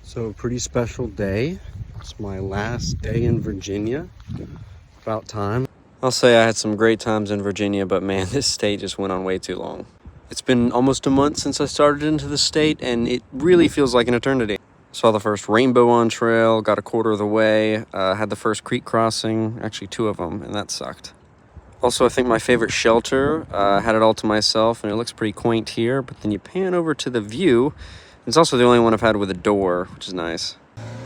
So, pretty special day. It's my last day in Virginia. About time. I'll say I had some great times in Virginia, but man, this state just went on way too long. It's been almost a month since I started into the state, and it really feels like an eternity. Saw the first rainbow on trail, got a quarter of the way, had the first creek crossing, actually 2 of them, and that sucked. Also, I think my favorite shelter, had it all to myself, and it looks pretty quaint here, but then you pan over to the view. It's also the only one I've had with a door, which is nice.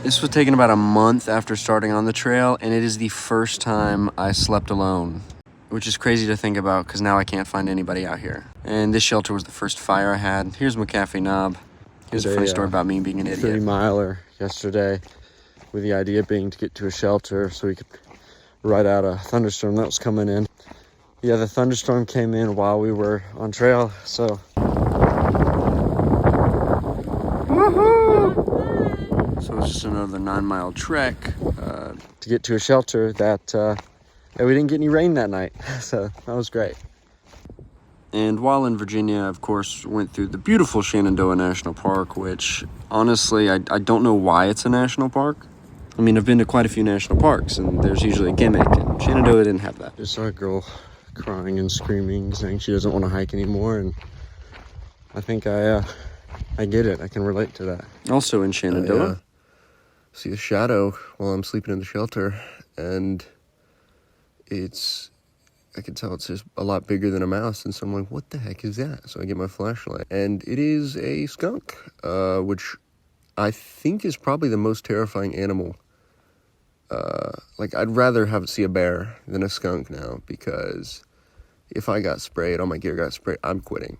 This was taken about a month after starting on the trail, and it is the first time I slept alone, which is crazy to think about because now I can't find anybody out here. And this shelter was the first fire I had. Here's McAfee Knob. Here's a funny story about me being an idiot. 30-miler yesterday, with the idea being to get to a shelter so we could ride out a thunderstorm that was coming in. Yeah, the thunderstorm came in while we were on trail, so... So it's just another 9-mile trek to get to a shelter that we didn't get any rain that night. So that was great. And while in Virginia, of course, went through the beautiful Shenandoah National Park, which honestly, I don't know why it's a national park. I mean, I've been to quite a few national parks and there's usually a gimmick, and Shenandoah didn't have that. Just saw a girl crying and screaming, saying she doesn't want to hike anymore, and I think I get it. I can relate to that. Also in Shenandoah. See a shadow while I'm sleeping in the shelter, and I can tell it's just a lot bigger than a mouse, and so I'm like, what the heck is that? So I get my flashlight, and it is a skunk, which I think is probably the most terrifying animal. Like, I'd rather see a bear than a skunk now, because if I got sprayed, all my gear got sprayed, I'm quitting.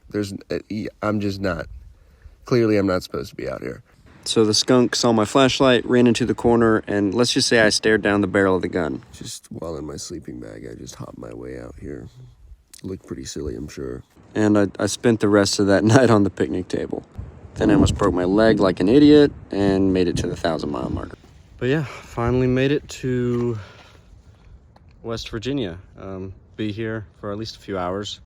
I'm just not, clearly I'm not supposed to be out here. So the skunk saw my flashlight, ran into the corner, and let's just say I stared down the barrel of the gun. Just while in my sleeping bag, I just hopped my way out here. Looked pretty silly, I'm sure. And I spent the rest of that night on the picnic table. Then I almost broke my leg like an idiot and made it to the 1,000-mile marker. But yeah, finally made it to West Virginia. Be here for at least a few hours.